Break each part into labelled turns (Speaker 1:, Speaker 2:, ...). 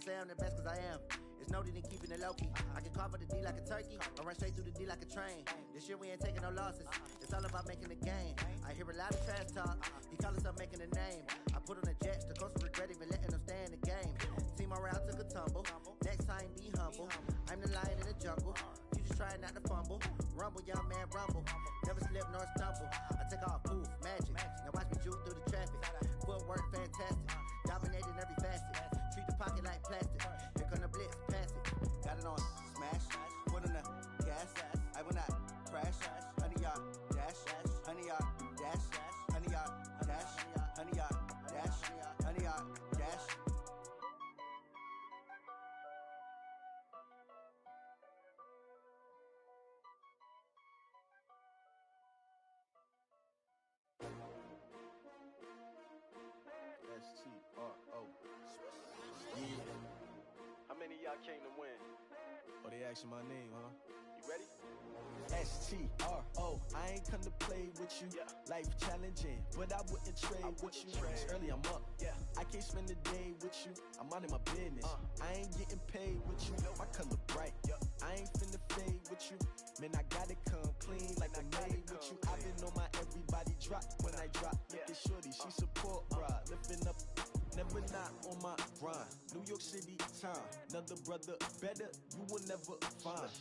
Speaker 1: say I'm the best cause I am. It's no need in keeping it low-key. I can cover the D like a turkey, or run straight through the D like a train. This year we ain't taking no losses. It's all about making the game. I hear a lot of trash talk. He call himself making a name. I put on the Jets. The coach regret even letting them stay in the game. Team around took a tumble. Next time be humble. I'm the lion in the jungle. You just trying not to fumble. Rumble, young man, rumble. Never slip nor stumble. I take off, poof, magic. Now watch me juke through the traffic. Footwork fantastic. Dominating every facet. Treat the pocket like plastic. Here come the blitz, pass it. Got it on smash. Put in the gas. I will not crash. 100-yard dash. 100-yard dash. 100-yard dash. 100-yard dash. 100-yard dash.
Speaker 2: S-T-R-O. Yeah.
Speaker 3: How many of y'all came to win?
Speaker 2: Oh, they asking my name, huh?
Speaker 3: You ready?
Speaker 2: S-T-R-O. I ain't come to play with you.
Speaker 3: Yeah.
Speaker 2: Life challenging, but I wouldn't trade with you. It's early, I'm up.
Speaker 3: Yeah.
Speaker 2: I can't spend the day with you. I'm minding my business. I ain't getting paid with you. My color bright. I ain't finna fade with you. Man, I gotta come clean like I made with you. I've been on my everybody drop when I drop. Look at shorty, she support ride. Lifting up, never not on my grind. New York City time. Another brother better, you will never find.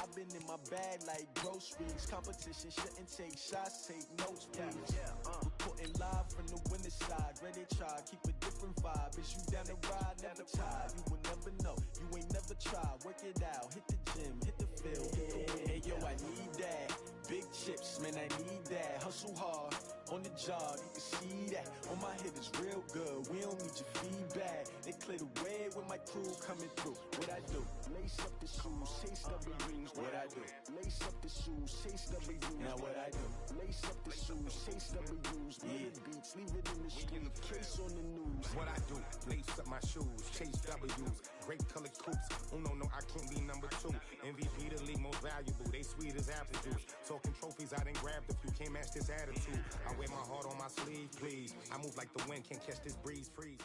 Speaker 2: I've been in my bag like groceries. Competition shouldn't take shots, take notes, please. Reporting live from the winning side. Ready to try, keep a different vibe. Is you down the ride, never tired. You will never know, you ain't never tried. Work it out, hit the gym, hit the field, hit the win. Hey yo, I need that. Big chips, man, I need that. Hustle hard, on the job, you can see that. On my head is real good, we don't need your feedback. They clear the way with my crew coming through. What I do? Lace up the shoes, chase W's. What I do? Lace up the shoes, chase W's. Now what I do? Lace up the shoes, chase W's. Million beats, leave it in the street, case on the news.
Speaker 4: What I do? Lace up my shoes, chase W's. Great colored coupes. Oh no, I can't be number 2. MVP the league most valuable. They sweet as apple juice. Talking trophies, I done grabbed a few. Can't match this attitude. I wear my heart on my sleeve, please. I move like the wind, can't catch this breeze, freeze.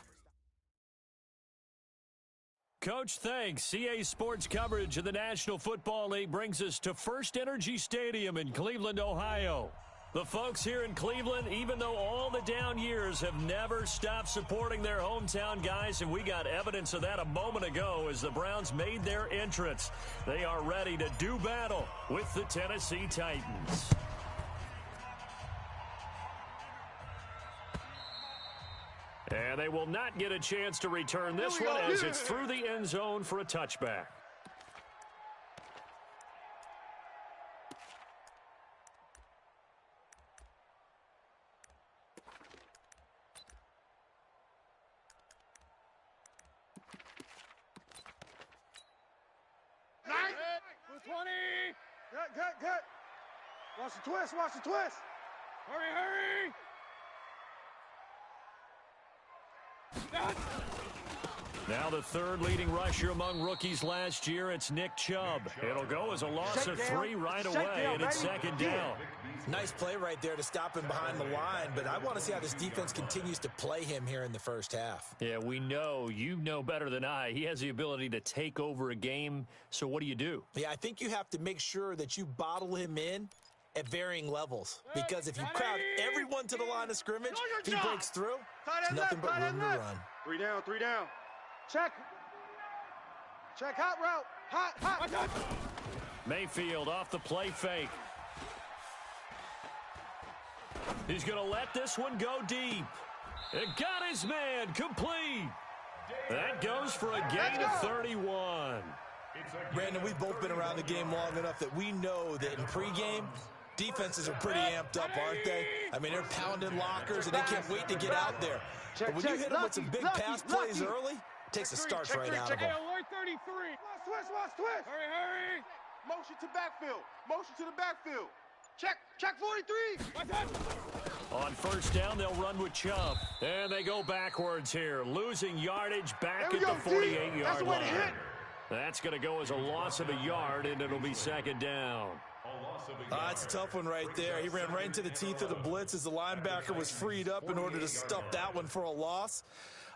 Speaker 5: Coach, thanks. CA Sports coverage of the National Football League brings us to First Energy Stadium in Cleveland, Ohio. The folks here in Cleveland, even though all the down years, have never stopped supporting their hometown guys, and we got evidence of that a moment ago as the Browns made their entrance. They are ready to do battle with the Tennessee Titans. And they will not get a chance to return this one as it's through the end zone for a touchback.
Speaker 6: Nice. 20. Good. Watch the twist. Hurry.
Speaker 5: Now the third leading rusher among rookies last year, it's Nick Chubb. It'll go as a loss of 3 right away, and it's second down.
Speaker 7: Nice play right there to stop him behind the line, but I want to see how this defense continues to play him here in the first half.
Speaker 5: Yeah, we know. You know better than I. He has the ability to take over a game, so what do?
Speaker 7: Yeah, I think you have to make sure that you bottle him in at varying levels, because if you crowd everyone to the line of scrimmage, if he breaks through, it's nothing but room to run.
Speaker 6: 3 down. Check, hot route. Hot.
Speaker 5: Mayfield off the play fake. He's going to let this one go deep. It got his man complete. That goes for a gain of 31.
Speaker 7: Brandon, we've both been around the game long enough that we know that in pregame, defenses are pretty amped up, aren't they? I mean, they're pounding lockers, and they can't wait to get out there. But when you hit them with some big pass plays early, it takes the starts right out of them.
Speaker 6: 33. Watch twist. Hurry. Motion to the backfield. Check 43.
Speaker 5: On first down, they'll run with Chubb. And they go backwards here, losing yardage back at the 48-yard line. That's going to go as a loss of a yard, and it'll be second down.
Speaker 7: It's a tough one right there. He ran right into the teeth of the blitz as the linebacker was freed up in order to stuff that one for a loss.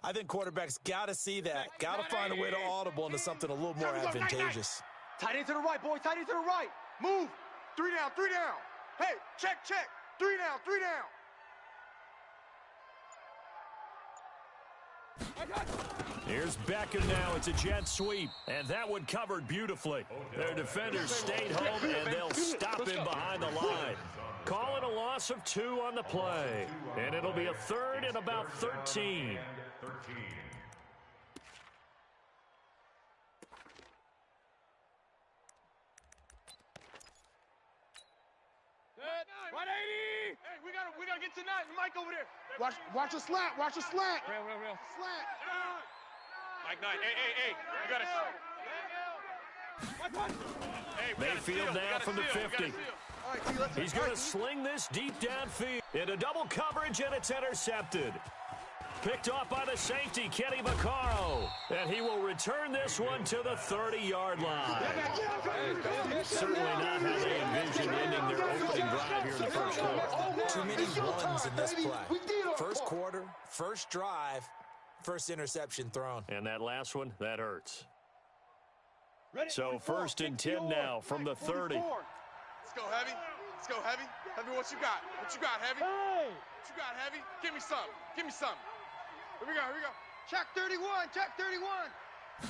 Speaker 7: I think quarterbacks got to see that, got to find a way to audible into something a little more advantageous.
Speaker 6: Tight end to the right, boy. Tight end to the right. Move. 3 down, 3 down. Hey, check. 3 down, 3 down.
Speaker 5: Here's Beckham now. It's a jet sweep, and that one covered beautifully. Their defenders stayed home, and they'll stop him behind the line. Call it a loss of 2 on the play, and it'll be a third and about 13.
Speaker 6: Good. 180. Hey, we gotta get to Mike over there. Watch the slant. Watch the slant. Real. Slant. Mike Knight. Hey. You gotta. Hey,
Speaker 5: Mayfield now from the 50. He's going to sling this deep downfield. Into double coverage, and it's intercepted. Picked off by the safety, Kenny Vaccaro. And he will return this one to the 30-yard line. Certainly not how they envisioned ending their opening drive here in the first quarter.
Speaker 7: Too many runs in this play. First quarter, first drive, first interception thrown.
Speaker 5: And that last one, that hurts. So 1st and 10 now from the 30.
Speaker 6: Let's go, Heavy. Heavy, what you got? Heavy? What you got, Heavy? Give me some. Here we go. Check 31.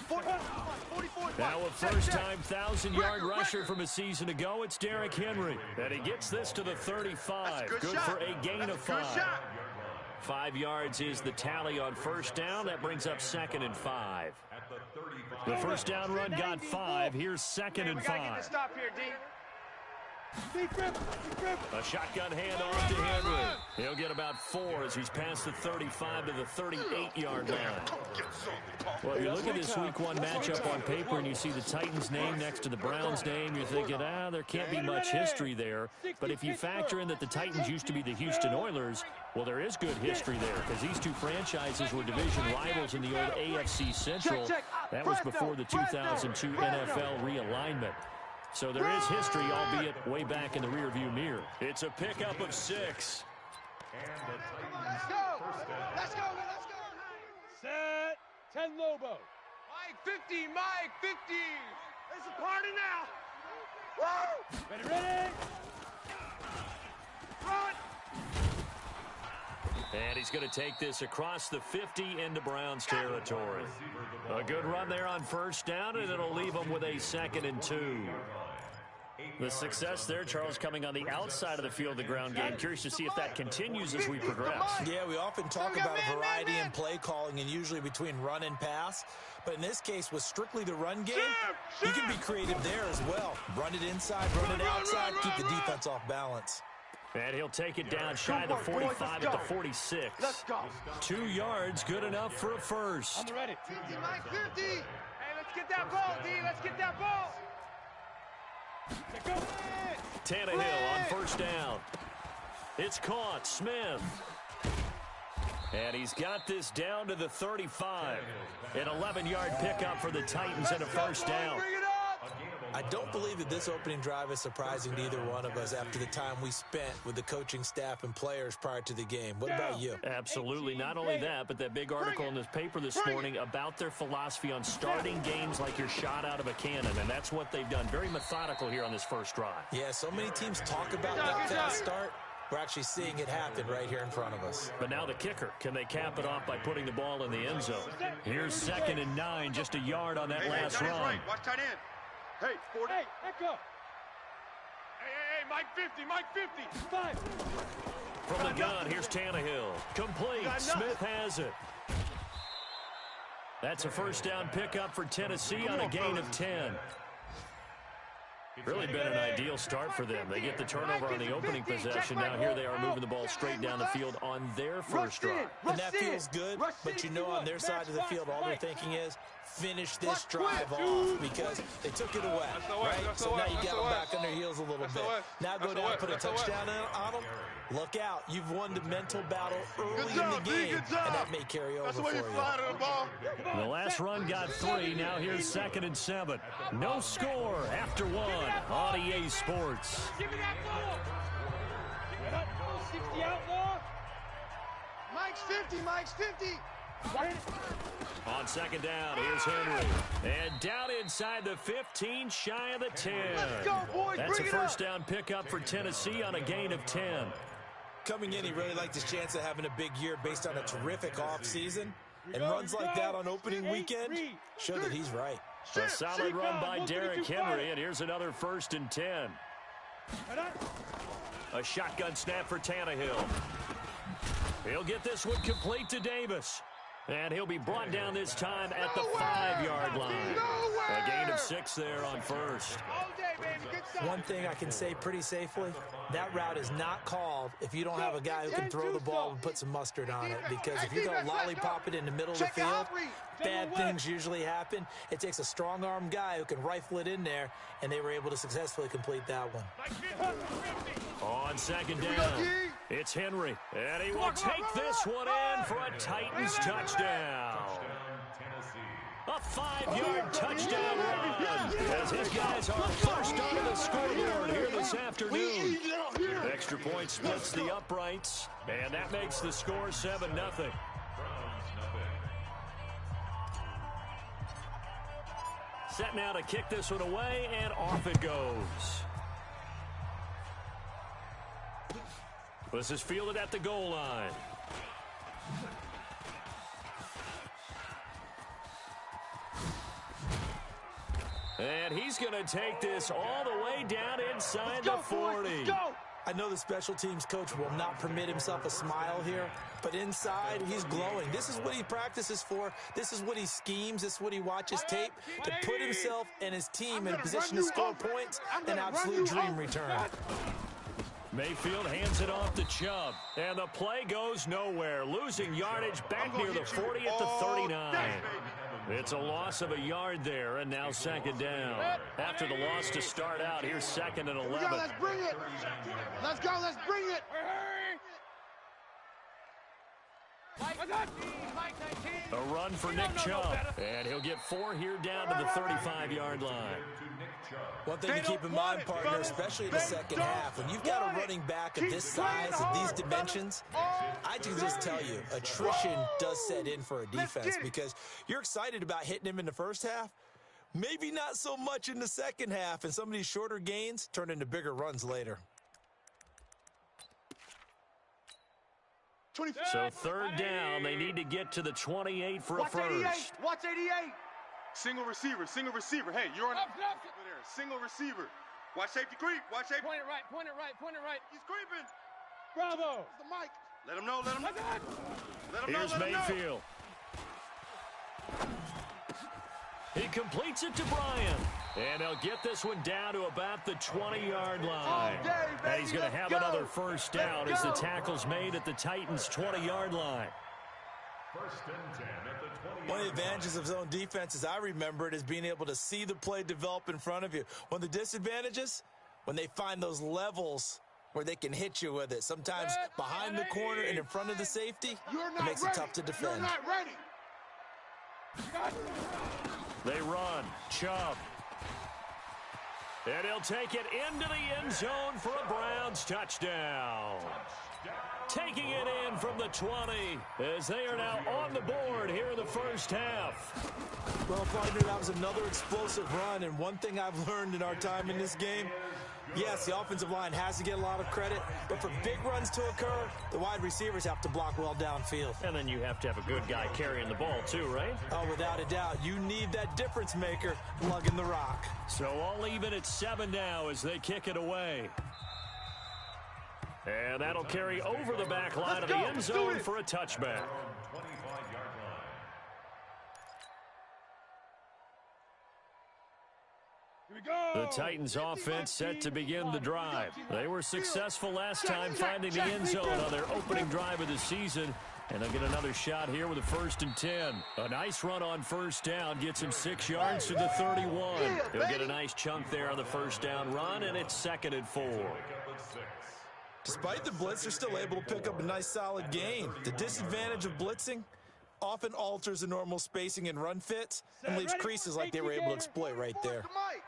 Speaker 6: 44.
Speaker 5: Now a first-time 1,000-yard rusher from a season ago. It's Derrick Henry. And he gets this to the 35. Good for a gain of 5. 5 yards is the tally on first down. That brings up 2nd and 5. The first down run got 5. Here's 2nd and 5.
Speaker 6: We gotta get the stop here, D.
Speaker 5: A shotgun handoff to Henry. He'll get about 4 as he's past the 35 to the 38-yard line. Well, you look at this Week 1 matchup on paper and you see the Titans' name next to the Browns' name, you're thinking, there can't be much history there. But if you factor in that the Titans used to be the Houston Oilers, well, there is good history there because these two franchises were division rivals in the old AFC Central. That was before the 2002 NFL realignment. So there is history, albeit way back in the rearview mirror. It's a pickup of 6.
Speaker 6: Let's go. Set. 10 Lobo. Mike 50. It's a party now. Woo! Ready. Run.
Speaker 5: And he's going to take this across the 50 into Browns territory. A good run there on first down, and it'll leave them with a 2nd and 2. The success there, Charles, coming on the outside of the field, the ground game. Curious to see if that continues as we progress.
Speaker 7: Yeah, we often talk about a variety in play calling and usually between run and pass. But in this case, with strictly the run game, you can be creative there as well. Run it inside, run it outside, keep the defense off balance.
Speaker 5: And he'll take it down shy of the 45 at the 46.
Speaker 6: Let's go.
Speaker 5: 2 yards, good enough for a first.
Speaker 6: I'm ready. 50, Mike 50. Hey, let's get that ball, D. Let's get that ball.
Speaker 5: Tannehill on first down. It's caught. Smith. And he's got this down to the 35. An 11-yard pickup for the Titans and a first down.
Speaker 7: I don't believe that this opening drive is surprising to either one of us after the time we spent with the coaching staff and players prior to the game. What about you?
Speaker 5: Absolutely. Not only that, but that big article in this paper this morning about their philosophy on starting games like you're shot out of a cannon, and that's what they've done. Very methodical here on this first drive.
Speaker 7: Yeah, so many teams talk about that fast start. We're actually seeing it happen right here in front of us.
Speaker 5: But now the kicker. Can they cap it off by putting the ball in the end zone? Here's 2nd and 9, just a yard on that last run.
Speaker 6: Right. Watch tight end. Hey, 40. Hey, echo. Hey, Mike 50. 5.
Speaker 5: From the gun, here's Tannehill. Complete. Smith has it. That's a first down pickup for Tennessee on a gain of 10. Really been an ideal start for them. They get the turnover on the opening possession. Now here they are moving the ball straight down the field on their first drive.
Speaker 7: And that feels good, but you know on their side of the field all they're thinking is finish this drive off because they took it away, right? So now you got them back on their heels a little bit. Now go down and put a touchdown on them. Look out. You've won the mental battle early in the game, and that may carry over for you.
Speaker 5: The last run got 3. Now here's 2nd and 7. No score after 1 on EA Sports.
Speaker 6: Give me that ball. 60 outlaw. Mike's 50.
Speaker 5: On second down, here's Henry. And down inside the 15, shy of the 10.
Speaker 6: Let's go, boys.
Speaker 5: That's a
Speaker 6: Bring it
Speaker 5: first
Speaker 6: up.
Speaker 5: down pickup for Tennessee on a gain of 10.
Speaker 7: Coming in, he really liked his chance of having a big year based on a terrific offseason. And runs like that on opening weekend show that he's right.
Speaker 5: A solid run by Derrick Henry, and here's another 1st and 10. A shotgun snap for Tannehill. He'll get this one complete to Davis. And he'll be brought down this time at the 5-yard line. A gain of 6 there on first.
Speaker 8: One thing I can say pretty safely, that route is not called if you don't have a guy who can throw the ball and put some mustard on it. Because if you're going to lollipop it in the middle of the field, bad things usually happen. It takes a strong-arm guy who can rifle it in there, and they were able to successfully complete that one.
Speaker 5: On second down, it's Henry, and he will take this one in for a Titans touchdown. A 5-yard touchdown run as his guys are first on the scoreboard here this afternoon. Extra point splits the uprights, and that makes the score 7-0. Set now to kick this one away, and off it goes. This is fielded at the goal line. And he's going to take this all the way down inside the 40.
Speaker 8: I know the special teams coach will not permit himself a smile here, but inside, he's glowing. This is what he practices for. This is what he schemes. This is what he watches tape to put himself and his team in a position to score points. An absolute dream return.
Speaker 5: Mayfield hands it off to Chubb, and the play goes nowhere, losing yardage back near the 40 at the 39. It's a loss of a yard there, and now second down. After the loss to start out, here's 2nd and 11.
Speaker 6: Let's bring it. Let's go. Let's bring it.
Speaker 5: A run for Nick Chubb, and he'll get 4 here down to the 35-yard line.
Speaker 7: One thing to keep in mind, partner, especially in the second half, when you've got a running back of this size and these dimensions, I can just tell you, attrition does set in for a defense because you're excited about hitting him in the first half, maybe not so much in the second half, and some of these shorter gains turn into bigger runs later.
Speaker 5: So 3rd down, they need to get to the 28 for a first.
Speaker 6: Watch 88. Single receiver. Hey, you're on over there. Single receiver. Watch safety creep. Watch safety. Point it right. He's creeping. Bravo. It's the mic. Let him know.
Speaker 5: Here's Mayfield. He completes it to Bryant. And he'll get this one down to about the 20-yard line. And he's going to have another first down as the tackle's made at the Titans' 20-yard line.
Speaker 9: 1st and 10 at the 20.
Speaker 7: One of the advantages of zone defense, as I remember it, is being able to see the play develop in front of you. One of the disadvantages, when they find those levels where they can hit you with it. Sometimes behind the corner and in front of the safety, it makes it tough to defend.
Speaker 6: You're not ready.
Speaker 5: They run. Chubb. And he'll take it into the end zone for a Browns touchdown. Taking it in from the 20 as they are now on the board here in the first half.
Speaker 7: Well, partner, that was another explosive run, and one thing I've learned in our time in this game, yes, the offensive line has to get a lot of credit, but for big runs to occur, the wide receivers have to block well downfield.
Speaker 5: And then you have to have a good guy carrying the ball too, right?
Speaker 7: Oh, without a doubt. You need that difference maker lugging the rock.
Speaker 5: So all even at 7 now as they kick it away. And that'll carry over the back line of the end zone for a touchback. The Titans offense set to begin the drive. They were successful last time finding the end zone on their opening drive of the season. And they'll get another shot here with a 1st and 10. A nice run on first down gets him 6 yards to the 31. He'll get a nice chunk there on the first down run, and it's 2nd and 4.
Speaker 7: Despite the blitz, they're still able to pick up a nice solid gain. The disadvantage of blitzing often alters the normal spacing and run fits and leaves creases like they were able to exploit right there.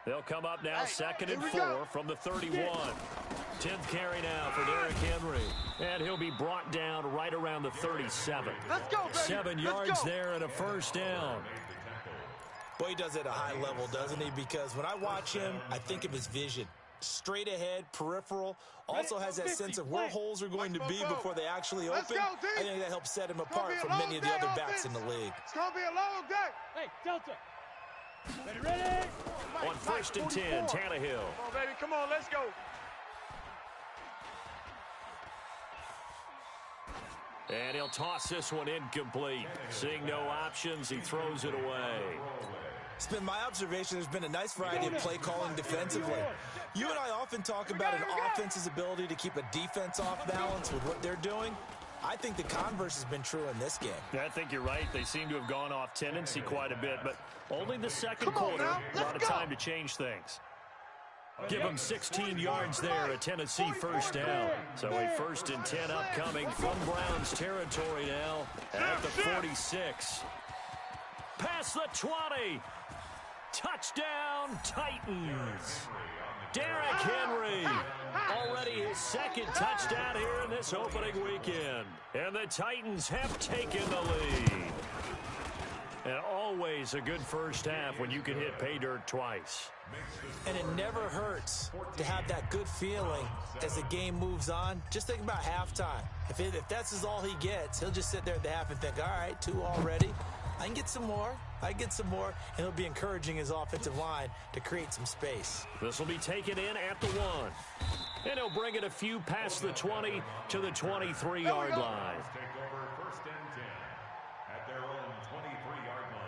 Speaker 5: They'll come up now 2nd and 4 from the 31. 10th carry now for Derrick Henry. And he'll be brought down right around the 37.
Speaker 6: Let's go, baby.
Speaker 5: 7 yards there and a first down.
Speaker 7: Well, he does it at a high level, doesn't he? Because when I watch him, I think of his vision. Straight ahead, peripheral, also has that sense of where holes are going to be before they actually open. I think that helps set him apart from many of the other backs in the league.
Speaker 6: It's going to be a long day. Hey, Delta. Ready?
Speaker 5: On 1st and 10, Tannehill.
Speaker 6: Come on, baby. Come on, let's go.
Speaker 5: And he'll toss this one incomplete. Seeing no options, he throws it away.
Speaker 7: It's been my observation there's been a nice variety of play calling defensively. You and I often talk about an offense's ability to keep a defense off balance with what they're doing. I think the converse has been true in this game.
Speaker 5: I think you're right. They seem to have gone off tendency quite a bit, but only the second quarter. A lot of time to change things. Give them 16 yards there, a Tennessee first down. So a 1st and 10 upcoming from Browns territory now at the 46. Past the 20. Touchdown, Titans. Derrick Henry, already his 2nd touchdown here in this opening weekend. And the Titans have taken the lead. And always a good first half when you can hit pay dirt twice.
Speaker 8: And it never hurts to have that good feeling as the game moves on. Just think about halftime. If that's all he gets, he'll just sit there at the half and think, all right, 2 already. I can get some more. And he'll be encouraging his offensive line to create some space.
Speaker 5: This will be taken in at the 1. And he'll bring it a few past the 20 to the 23-yard line.
Speaker 9: Take over 1st and 10 at their own 23-yard line.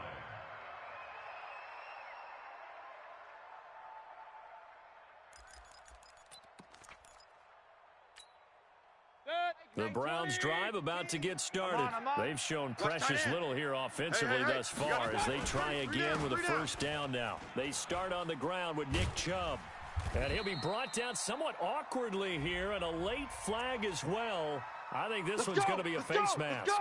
Speaker 5: The Browns drive about to get started. They've shown precious little here offensively thus far as they try again with a first down now. They start on the ground with Nick Chubb. And he'll be brought down somewhat awkwardly here, and a late flag as well. I think this one's going to be a face mask.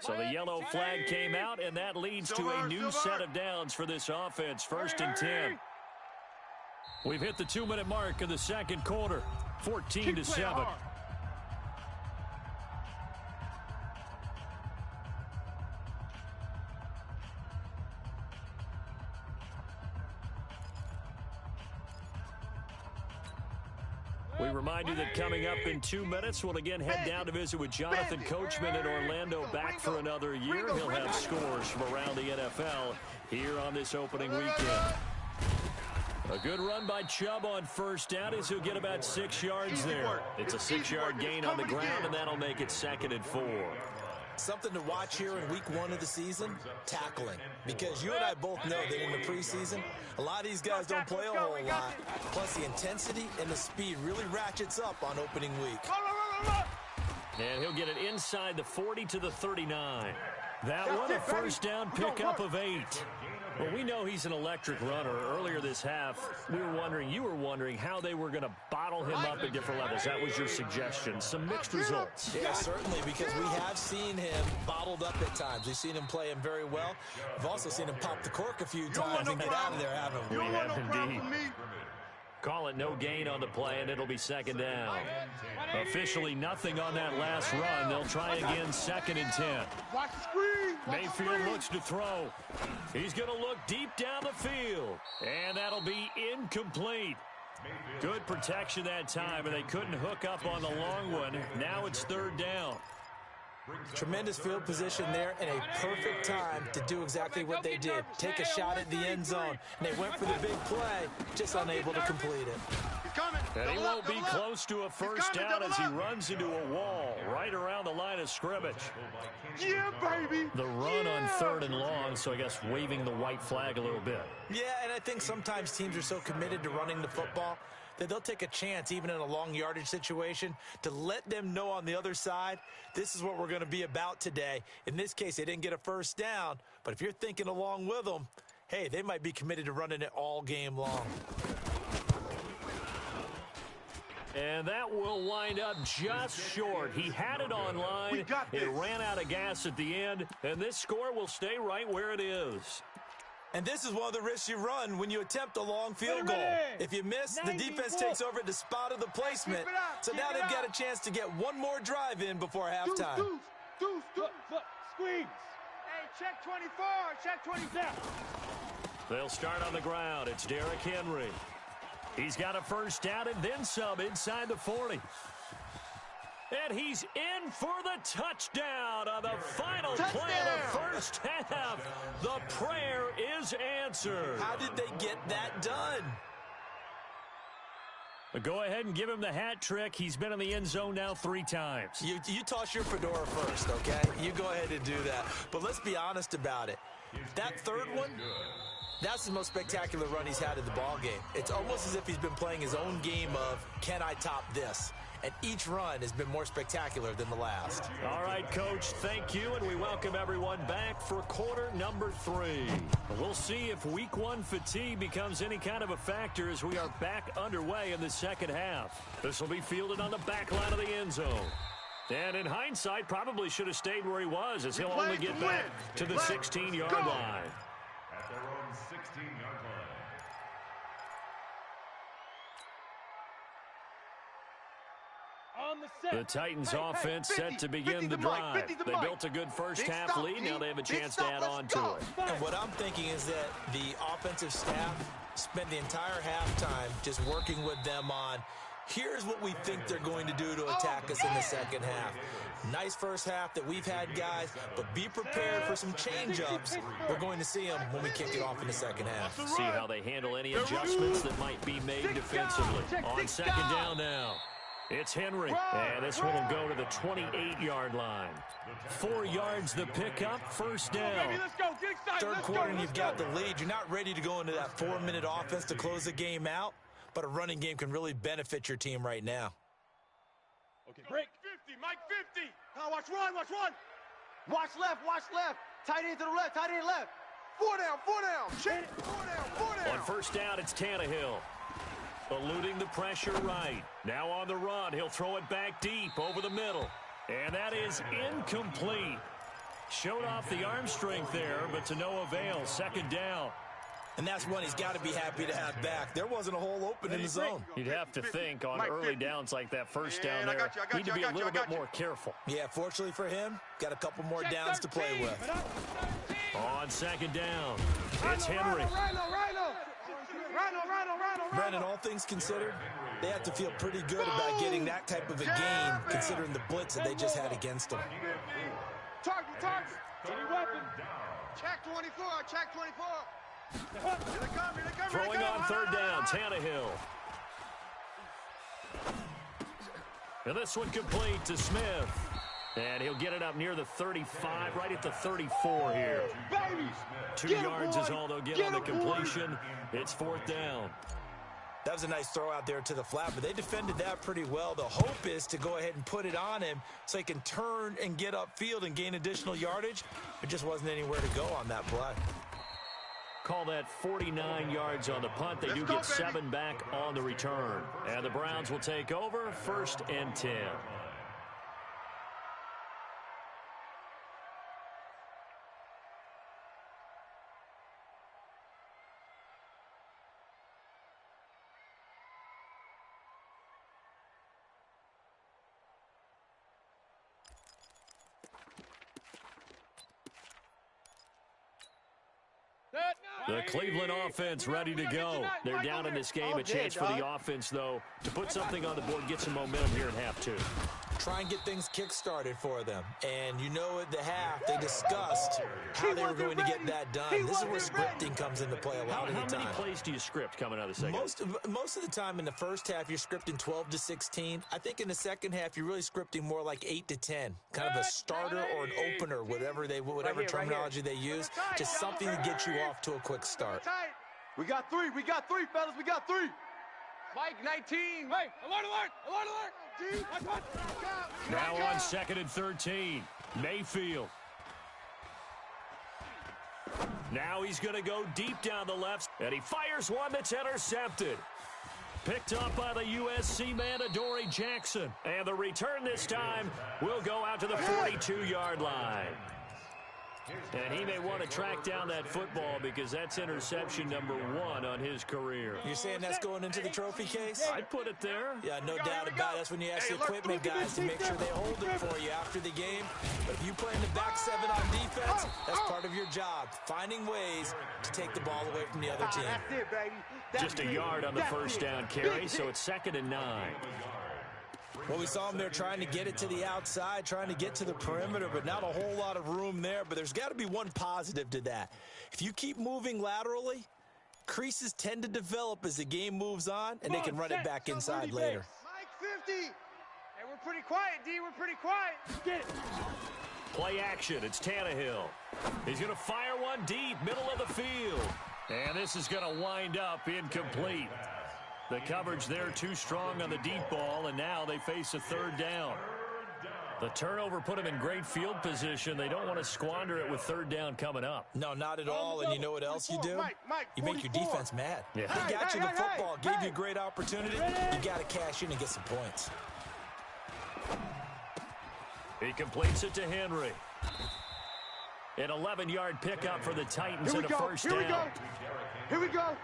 Speaker 5: So the yellow flag came out, and that leads to a new set of downs for this offense. 1st and 10. We've hit the 2-minute mark of the second quarter. 14-7. We remind you that coming up in 2 minutes, we'll again head down to visit with Jonathan Coachman in Orlando, back for another year. He'll have scores from around the NFL here on this opening weekend. A good run by Chubb on first down as he'll get about 6 yards there. It's a 6-yard gain on the ground, and that'll make it 2nd and 4.
Speaker 7: Something to watch here in week 1 of the season, tackling. Because you and I both know that in the preseason, a lot of these guys don't play a whole lot. Plus, the intensity and the speed really ratchets up on opening week.
Speaker 5: And he'll get it inside the 40 to the 39. That one a first down pickup of 8. Well, we know he's an electric runner. Earlier this half, you were wondering how they were going to bottle him up at different levels. That was your suggestion. Some mixed results.
Speaker 7: Yeah, certainly, because we have seen him bottled up at times. We've seen him play him very well. We've also seen him pop the cork a few times and get out of there, haven't we?
Speaker 5: We have indeed. Call it no gain on the play, and it'll be 2nd down. Officially nothing on that last run. They'll try again 2nd and 10.
Speaker 6: Watch the screen.
Speaker 5: Mayfield looks to throw. He's going to look deep down the field, and that'll be incomplete. Good protection that time, and they couldn't hook up on the long one. Now it's 3rd down.
Speaker 8: Tremendous field position there and a perfect time to do exactly what they did. Take a shot at the end zone. And they went for the big play, just unable to complete it.
Speaker 5: And he won't be close to a first down as he runs into a wall right around the line of scrimmage.
Speaker 6: Yeah, baby.
Speaker 5: The run on 3rd and long, so I guess waving the white flag a little bit.
Speaker 8: Yeah, and I think sometimes teams are so committed to running the football that they'll take a chance, even in a long yardage situation, to let them know on the other side, this is what we're going to be about today. In this case, they didn't get a first down, but if you're thinking along with them, hey, they might be committed to running it all game long.
Speaker 5: And that will wind up just short. He had it online. It ran out of gas at the end, and this score will stay right where it is.
Speaker 7: And this is one of the risks you run when you attempt a long field goal. If you miss, the defense takes over at the spot of the placement. So now they've got a chance to get one more drive in before halftime.
Speaker 6: Squeeze. Hey, check 24, check 27.
Speaker 5: They'll start on the ground. It's Derrick Henry. He's got a first down and then some inside the 40. And he's in for the touchdown on the final play of the first half. The prayer is answered.
Speaker 7: How did they get that done?
Speaker 5: Go ahead and give him the hat trick. He's been in the end zone now 3 times.
Speaker 7: You toss your fedora first, okay? You go ahead and do that. But let's be honest about it. That third one, that's the most spectacular run he's had in the ball game. It's almost as if he's been playing his own game of, can I top this? And each run has been more spectacular than the last.
Speaker 5: All right, Coach, thank you, and we welcome everyone back for quarter number 3. We'll see if week 1 fatigue becomes any kind of a factor as we are back underway in the second half. This will be fielded on the back line of the end zone. And in hindsight, probably should have stayed where he was, as he'll only get back to the 16-yard line.
Speaker 9: At their own 16-yard line.
Speaker 5: The Titans offense set to begin the drive. They built a good first half lead. Now they have a chance to add on to it.
Speaker 7: And what I'm thinking is that the offensive staff spent the entire halftime just working with them on, here's what we think they're going to do to attack us in the second half. Nice first half that we've had, guys, but be prepared for some change-ups. We're going to see them when we kick it off in the second half.
Speaker 5: See how they handle any adjustments that might be made defensively. On second down now. It's Henry, and this one will go to the 28-yard line. 4 yards the pickup, first down.
Speaker 7: Third quarter and you've got the lead. You're not ready to go into that 4-minute offense to close the game out, but a running game can really benefit your team right now.
Speaker 6: Okay, break. 50, Mike 50. Now watch run, watch run. Watch left, watch left. Tight end to the left, tight end left. 4 down, 4 down. Check. 4 down, 4 down.
Speaker 5: On first down, it's Tannehill. Eluding the pressure right. Now on the run, he'll throw it back deep over the middle. And that is incomplete. Showed off the arm strength there, but to no avail. Second down.
Speaker 7: And that's one he's got to be happy to have back. There wasn't a hole open in the zone.
Speaker 5: You'd have to think on early downs like that first down there, need to be a little bit more careful.
Speaker 7: Yeah, fortunately for him, got a couple more downs to play with.
Speaker 5: On second down, it's Henry.
Speaker 7: Brandon, all things considered, they have to feel pretty good about getting that type of a gain, considering the blitz that they just had against them.
Speaker 6: Target. Any weapon. Check 24, check 24. Here they come.
Speaker 5: Throwing on third down, Tannehill. And this one complete to Smith. And he'll get it up near the 35, right at the 34 here. 2 yards is all they'll get on the completion. It's fourth down.
Speaker 7: That was a nice throw out there to the flat, but they defended that pretty well. The hope is to go ahead and put it on him so he can turn and get upfield and gain additional yardage. There just wasn't anywhere to go on that play.
Speaker 5: Call that 49 yards on the punt. They do get 7 back on the return. And the Browns will take over, 1st and 10. The Cleveland offense ready to go. They're down in this game. A chance for the offense, though, to put something on the board, get some momentum here in half 2.
Speaker 7: Try and get things kick-started for them. And you know at the half, they discussed how they were going to get that done. This is where scripting comes into play a lot of the time.
Speaker 5: How many plays do you script coming out of the second?
Speaker 7: Most of the time in the first half, you're scripting 12 to 16. I think in the second half, you're really scripting more like 8 to 10. Kind of a starter or an opener, whatever terminology they use. Just something to get you off to a quick start.
Speaker 6: We got 3, fellas, we got 3. Mike, 19. Mike, alert.
Speaker 5: Now on 2nd and 13, Mayfield. Now he's going to go deep down the left, and he fires one that's intercepted. picked up by the USC man, Adoree Jackson. And the return this time will go out to the 42-yard line. And he may want to track down that football because that's interception number 1 on his career.
Speaker 8: You're saying that's going into the trophy case?
Speaker 5: I'd put it there.
Speaker 8: Yeah, no doubt about it. That's when you ask the equipment guys to make sure they hold it for you after the game. But if you play in the back 7 on defense, that's part of your job, finding ways to take the ball away from the other team.
Speaker 6: That's it, baby.
Speaker 5: Just a yard on the first down carry, so it's 2nd and 9.
Speaker 8: Well, we saw him there trying to get it to the outside, trying to get to the perimeter, but not a whole lot of room there. But there's got to be one positive to that. If you keep moving laterally, creases tend to develop as the game moves on, and they can run it back inside later.
Speaker 6: Mike 50. Hey, we're pretty quiet, D. We're pretty quiet. Get it.
Speaker 5: Play action. It's Tannehill. He's going to fire one deep, middle of the field. And this is going to wind up incomplete. The coverage there too strong on the deep ball, and now they face a 3rd down. The turnover put them in great field position. They don't want to squander it with 3rd down coming up.
Speaker 8: No, not at all. And you know what else you do? You make your defense mad.
Speaker 5: Yeah.
Speaker 8: They got you the football, gave you a great opportunity. You got to cash in and get some points.
Speaker 5: He completes it to Henry. An 11-yard pickup for the Titans and a first down.
Speaker 6: Here we go. Here we go.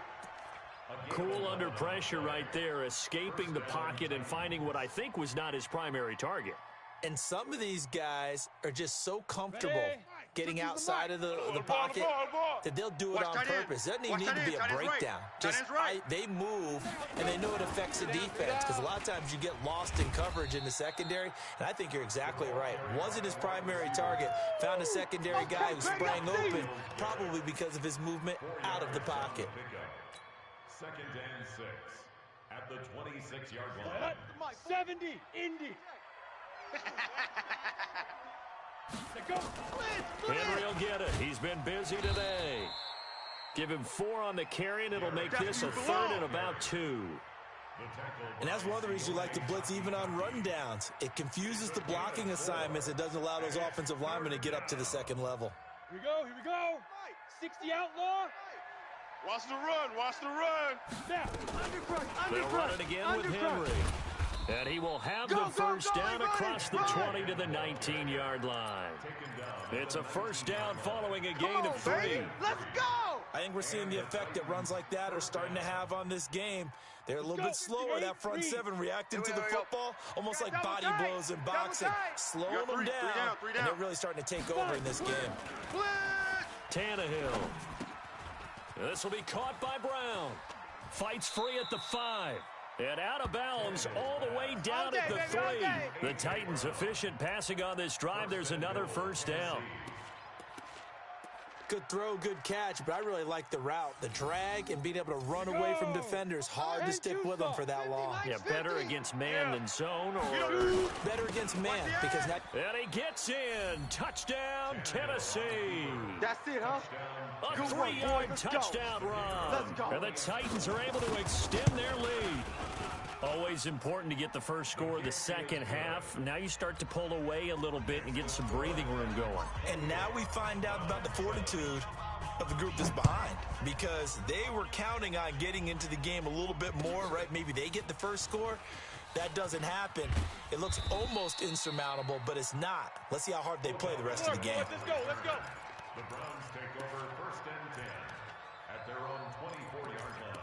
Speaker 5: Cool under pressure right there, escaping the pocket and finding what I think was not his primary target.
Speaker 8: And some of these guys are just so comfortable getting outside of the pocket that they'll do it on purpose. It doesn't even need to be a breakdown. Just they move, and they know it affects the defense because a lot of times you get lost in coverage in the secondary, and I think you're exactly right. Wasn't his primary target. Found a secondary guy who sprang open, probably because of his movement out of the pocket.
Speaker 9: 2nd and 6 at the 26-yard line.
Speaker 6: 70, Indy.
Speaker 5: Henry will get it. He's been busy today. Give him 4 on the carry, and it'll make this a 3rd and about 2.
Speaker 8: And that's one of the reasons you like to blitz even on rundowns. It confuses the blocking assignments. It doesn't allow those offensive linemen to get up to the 2nd level.
Speaker 6: Here we go. 60 outlaw. Watch the run. Watch the run. Now,
Speaker 5: They'll run it again with Henry. And he will have the first down across the 20 to the 19-yard line. It's a first down following a gain of 3.
Speaker 6: Let's go!
Speaker 8: I think we're seeing the effect that runs like that are starting to have on this game. They're a little bit slower, that front 7, reacting to the football, almost like body blows in boxing, slowing them down, and they're really starting to take over in this game.
Speaker 5: Tannehill. This will be caught by Brown. Fights free at the 5. And out of bounds all the way down at the 3. The Titans efficient passing on this drive. There's another first down.
Speaker 8: Good throw, good catch, but I really like the route. The drag and being able to run away from defenders. Hard to stick with them for that long.
Speaker 5: Yeah, better against man than zone, or
Speaker 8: better against man because that.
Speaker 5: And he gets in. Touchdown, Tennessee.
Speaker 6: That's it, huh?
Speaker 5: A 3-yard touchdown run. And the Titans are able to extend their lead. Always important to get the first score of the second half. Now you start to pull away a little bit and get some breathing room going.
Speaker 8: And now we find out about the fortitude of the group that's behind, because they were counting on getting into the game a little bit more, right? Maybe they get the first score. That doesn't happen. It looks almost insurmountable, but it's not. Let's see how hard they play the rest of the game.
Speaker 6: Let's go.
Speaker 9: The Browns take over 1st and 10 at their own 24-yard line.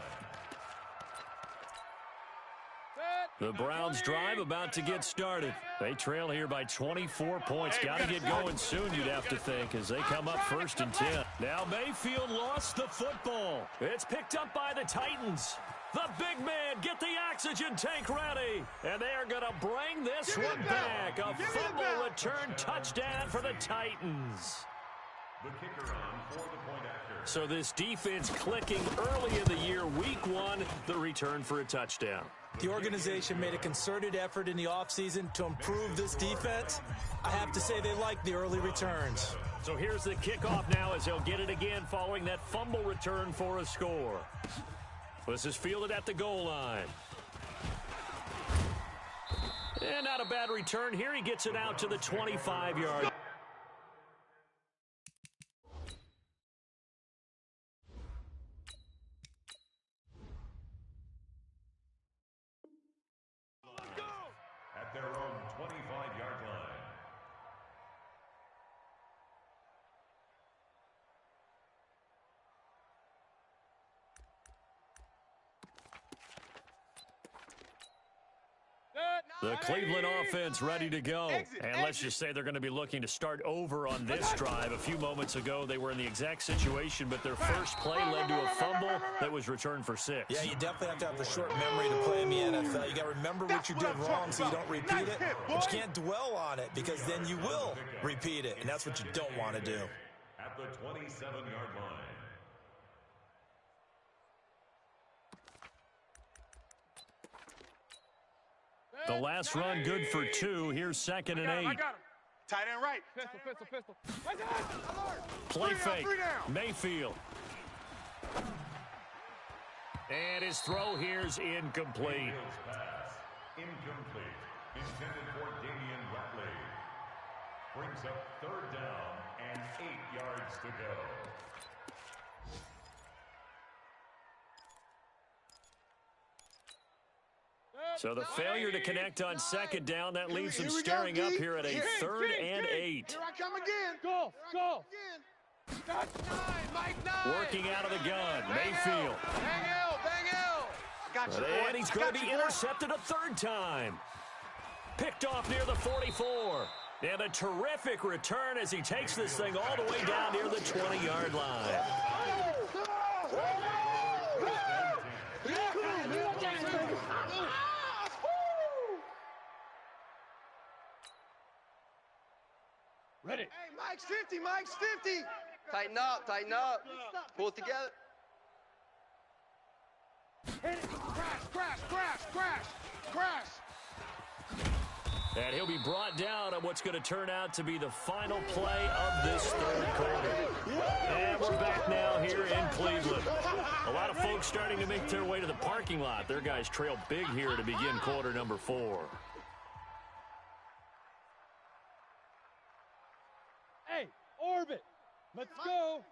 Speaker 5: The Browns drive about to get started. They trail here by 24 points. Got to get going soon, you'd have to think, as they come up 1st and 10. Now Mayfield lost the football. It's picked up by the Titans. The big man, get the oxygen tank ready. And they are going to bring this one back. A fumble return touchdown for the Titans.
Speaker 9: The kicker on for the point after.
Speaker 5: So this defense clicking early in the year, week 1, the return for a touchdown.
Speaker 8: The organization made a concerted effort in the offseason to improve this defense. I have to say they like the early returns.
Speaker 5: So here's the kickoff now as they'll get it again following that fumble return for a score. This is fielded at the goal line. And not a bad return here. He gets it out to the 25-yard. The Cleveland offense ready to go. And let's just say they're going to be looking to start over on this drive. A few moments ago, they were in the exact situation, but their first play led to a fumble that was returned for 6.
Speaker 7: Yeah, you definitely have to have the short memory to play in the NFL. You got to remember what you did wrong so you don't repeat it. But you can't dwell on it because then you will repeat it, and that's what you don't want to do.
Speaker 9: At the 27-yard line.
Speaker 5: The last run good for 2. Here's 2nd and 8.
Speaker 6: Tight end right. Pistol.
Speaker 5: Play fake. Mayfield. And his throw here's incomplete.
Speaker 9: Mayfield's pass, incomplete. Intended for Damian Ratley. Brings up 3rd down and 8 yards to go.
Speaker 5: So the failure to connect on 2nd down, that leaves them staring up here at a 3rd and 8.
Speaker 6: Here I come again. Go. Mike 9.
Speaker 5: Working out of the gun. Mayfield.
Speaker 6: Bang L. Got you,
Speaker 5: And he's going to be intercepted a 3rd time. Picked off near the 44. And a terrific return as he takes this thing all the way down near the 20-yard line.
Speaker 6: Ready.
Speaker 10: Hey, Mike's 50. Tighten up. Pull it together.
Speaker 6: Hit it. Crash.
Speaker 5: And he'll be brought down on what's going to turn out to be the final play of this 3rd quarter. And we're back now here in Cleveland. A lot of folks starting to make their way to the parking lot. Their guys trail big here to begin quarter number 4.
Speaker 6: Hey, orbit. Let's go.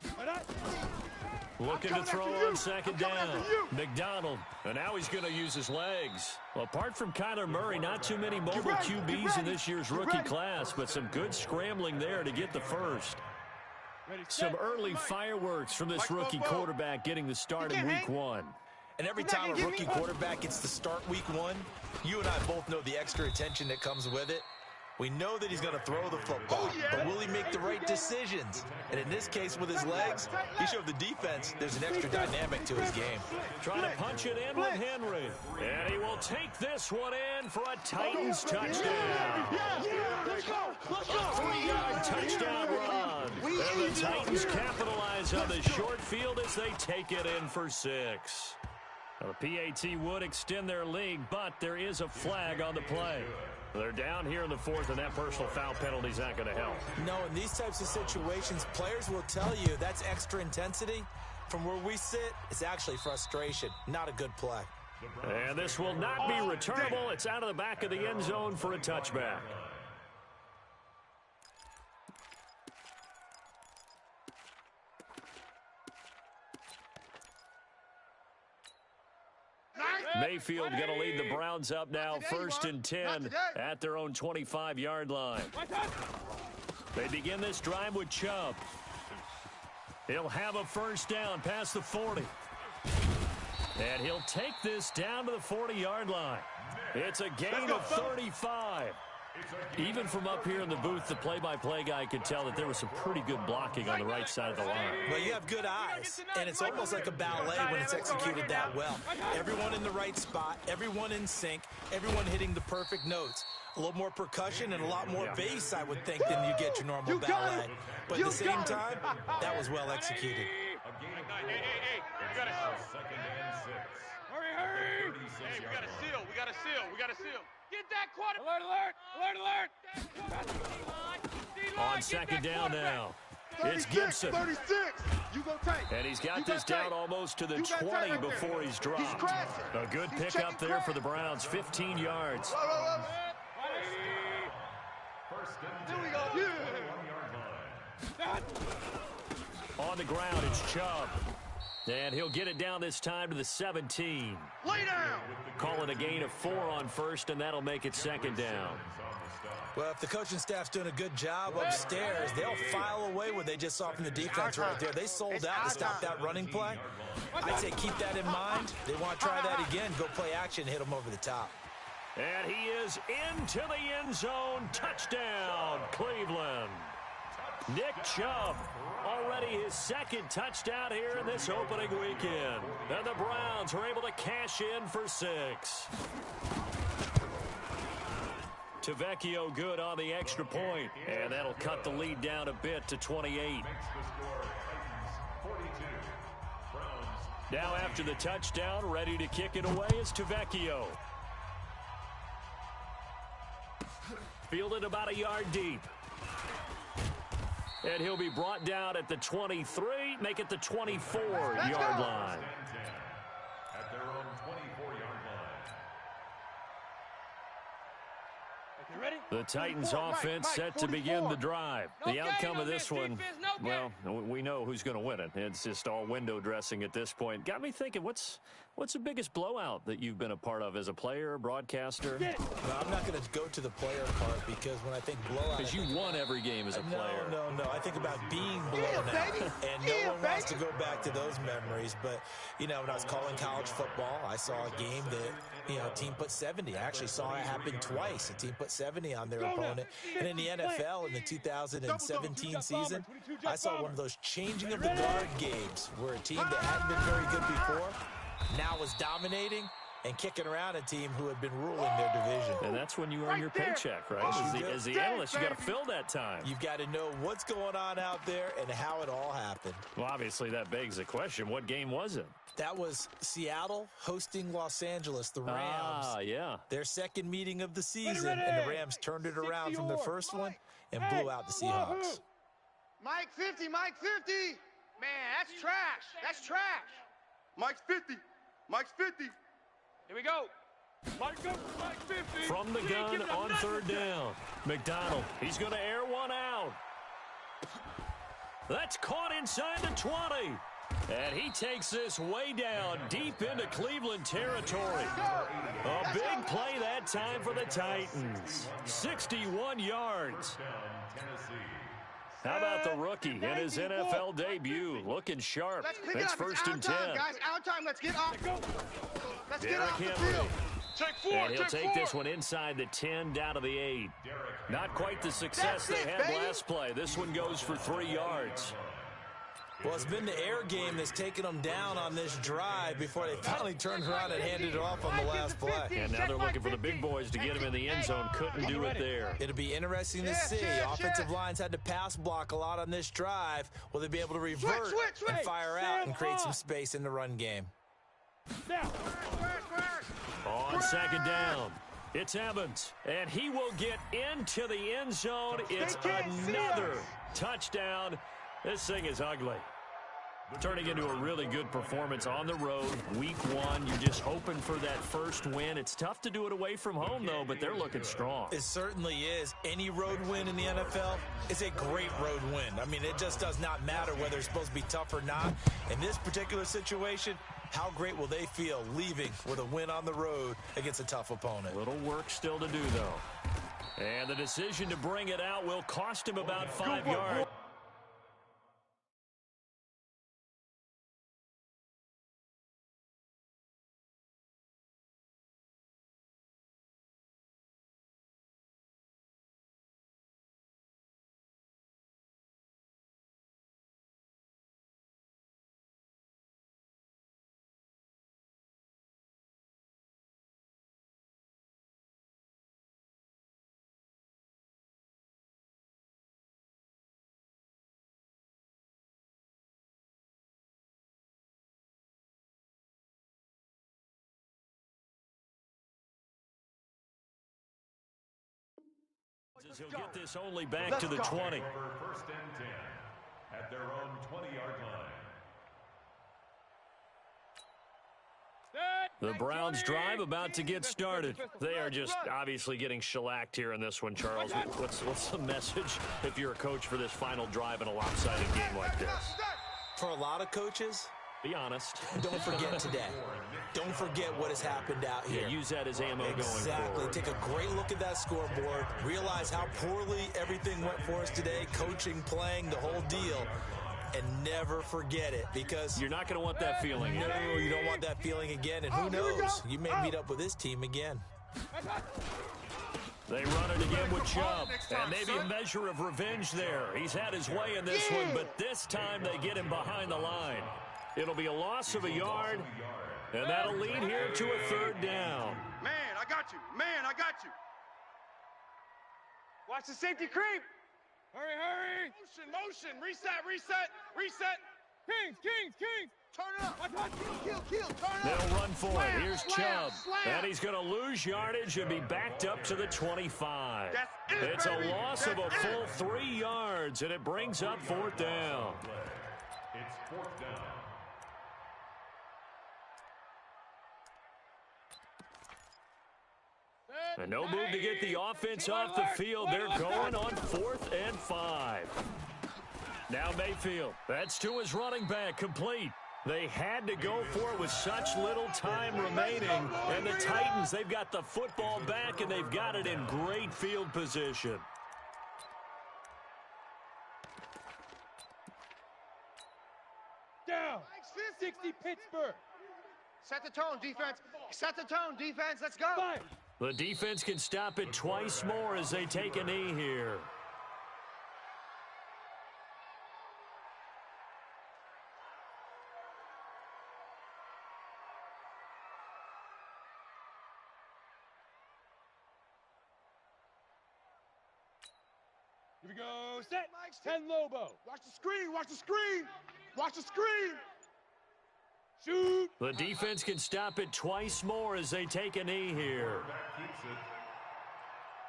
Speaker 5: Looking to throw on 2nd down. McDonald. And now he's going to use his legs. Well, apart from Kyler Murray, not too many mobile QBs in this year's rookie class, but some good scrambling there to get the first. Some early fireworks from this rookie quarterback getting the start in week 1.
Speaker 7: And every time a rookie quarterback gets to start week 1, you and I both know the extra attention that comes with it. We know that he's going to throw the football, but will he make the right decisions? And in this case, with his legs, he showed the defense there's an extra dynamic to his game.
Speaker 5: Trying to punch it in with Henry. And he will take this one in for a Titans touchdown.
Speaker 6: Let's go.
Speaker 5: 3-yard touchdown run. And the Titans capitalize on the short field as they take it in for 6. Now, the PAT would extend their lead, but there is a flag on the play. They're down here in the 4th, and that personal foul penalty is not going to help.
Speaker 8: No, in these types of situations, players will tell you that's extra intensity. From where we sit, it's actually frustration, not a good play.
Speaker 5: And this will not be returnable. It's out of the back of the end zone for a touchback. Mayfield going to lead the Browns up now, 1st and 10 at their own 25-yard line. They begin this drive with Chubb. He'll have a 1st down past the 40. And he'll take this down to the 40-yard line. It's a gain of 35. Even from up here in the booth, the play-by-play guy could tell that there was some pretty good blocking on the right side of the line.
Speaker 8: Well, you have good eyes, and it's almost like a ballet when it's executed that well. Everyone in the right spot, everyone in sync, everyone hitting the perfect notes. A little more percussion and a lot more bass, I would think, than you get your normal ballet. But at the same time, that was well executed.
Speaker 6: Hey, we got to hurry. Hey, we got to seal. Get that quarter. Alert.
Speaker 5: On 2nd down now. It's Gibson.
Speaker 6: 36. You go take.
Speaker 5: And he's got this down almost to the 20 before he's dropped. A good pickup there for the Browns, 15 yards.
Speaker 6: Here we go.
Speaker 5: On the ground, it's Chubb. And he'll get it down this time to the 17.
Speaker 6: Lay down.
Speaker 5: Call it a gain of 4 on 1st, and that'll make it 2nd down.
Speaker 8: Well, if the coaching staff's doing a good job upstairs, they'll file away what they just saw from the defense right there. They sold out to stop that running play. I'd say keep that in mind. They want to try that again, go play action, hit them over the top.
Speaker 5: And he is into the end zone. Touchdown, Cleveland. Nick Chubb, already his second touchdown here in this opening weekend. And the Browns are able to cash in for 6. Tavecchio good on the extra point, and that'll cut the lead down a bit to 28. Now after the touchdown, ready to kick it away is Tavecchio. Fielded about a yard deep. And he'll be brought down at the 23, make it the 24-yard line.
Speaker 9: At their own 24-yard line.
Speaker 6: Ready?
Speaker 5: The Titans offense set to begin the drive. The outcome of this one, well, we know who's going to win it. It's just all window dressing at this point. Got me thinking, what's the biggest blowout that you've been a part of as a player, broadcaster?
Speaker 8: No, I'm not going to go to the player part because when I think blowout...
Speaker 5: Because you won every game as a player.
Speaker 8: No. I think about being blown out. And no one wants to go back to those memories. But, when I was calling college football, I saw a game that, a team put 70. I actually saw it happen twice. A team put 70 on their opponent. And in the NFL, in the 2017 season, I saw one of those changing of the guard games where a team that hadn't been very good before now was dominating and kicking around a team who had been ruling their division.
Speaker 5: And that's when you earn your paycheck, right? As the analyst, you got to fill that time.
Speaker 8: You've got to know what's going on out there and how it all happened.
Speaker 5: Well, obviously, that begs the question, what game was it?
Speaker 8: That was Seattle hosting Los Angeles, the Rams.
Speaker 5: Ah, yeah.
Speaker 8: Their second meeting of the season, and the Rams turned it around from the first one and blew out the Seahawks.
Speaker 10: Mike 50, Mike 50. Man, that's trash. That's trash. Mike's 50. Mike's 50.
Speaker 6: Here we go. Mike 50.
Speaker 5: From the gun on third down. McDonald, he's going to air one out. That's caught inside the 20. And he takes this way down deep into Cleveland territory. A big play that time for the Titans. 61 yards. How about the rookie in his NFL debut? Looking sharp. It's 1st and 10.
Speaker 10: Guys, out time. Let's get off. Let's get off the
Speaker 5: Henry.
Speaker 10: field.
Speaker 5: And he'll take this one inside the 10 down to the 8. Not quite the success they had last play. This one goes for 3 yards.
Speaker 8: Well, it's been the air game that's taken them down on this drive before they finally turned around and handed it off on the last play.
Speaker 5: And now they're looking for the big boys to get him in the end zone. Couldn't do it there.
Speaker 8: It'll be interesting to see. Offensive lines had to pass block a lot on this drive. Will they be able to revert and fire out and create some space in the run game?
Speaker 5: On second down, it's Evans, and he will get into the end zone. It's another touchdown. This thing is ugly. Turning into a really good performance on the road. Week 1, you're just hoping for that first win. It's tough to do it away from home, though, but they're looking strong.
Speaker 8: It certainly is. Any road win in the NFL is a great road win. I mean, it just does not matter whether it's supposed to be tough or not. In this particular situation, how great will they feel leaving with a win on the road against a tough opponent?
Speaker 5: Little work still to do, though. And the decision to bring it out will cost him about 5 yards. He'll get this only back to the 20.
Speaker 9: For 1st and 10 at their own 20-yard line.
Speaker 5: The Browns drive about to get started. They are just obviously getting shellacked here in this one, Charles. What's the message if you're a coach for this final drive in a lopsided game like this?
Speaker 8: For a lot of coaches,
Speaker 5: be honest.
Speaker 8: Don't forget today. Don't forget what has happened out here.
Speaker 5: Yeah, use that as ammo going forward.
Speaker 8: Exactly. Take a great look at that scoreboard. Realize how poorly everything went for us today. Coaching, playing, the whole deal. And never forget it, because
Speaker 5: you're not going to want that feeling again.
Speaker 8: No, you don't want that feeling again. And who knows? You may meet up with this team again.
Speaker 5: They run it again with Chubb. And maybe a measure of revenge there. He's had his way in this one, but this time they get him behind the line. It'll be a loss of a yard, and that'll lead here to a third down.
Speaker 10: Man, I got you. Man, I got you.
Speaker 6: Watch the safety creep. Hurry, hurry. Motion. Reset. Kings.
Speaker 10: Turn it up. Kill. Turn it up.
Speaker 5: They'll run for it. Here's Chubb. And he's going to lose yardage and be backed up to the 25. It's a loss of a full 3 yards, and it brings up fourth down.
Speaker 9: It's fourth down.
Speaker 5: And no move to get the offense off the field. They're going on 4th and 5. Now Mayfield. That's to his running back, complete. They had to go for it with such little time remaining. And the Titans, they've got the football back, and they've got it in great field position.
Speaker 6: Down. 60 Pittsburgh.
Speaker 10: Set the tone, defense. Let's go.
Speaker 6: Five.
Speaker 5: The defense can stop it twice more as they take a knee here.
Speaker 6: Here we go. Set. 10 Lobo.
Speaker 10: Watch the screen.
Speaker 6: Shoot.
Speaker 5: The defense can stop it twice more as they take a knee here.
Speaker 9: Quarterback keeps it.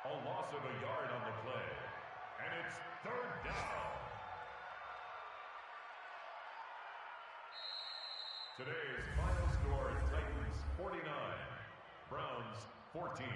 Speaker 9: A loss of a yard on the play. And it's third down. Today's final score, Titans 49, Browns 14.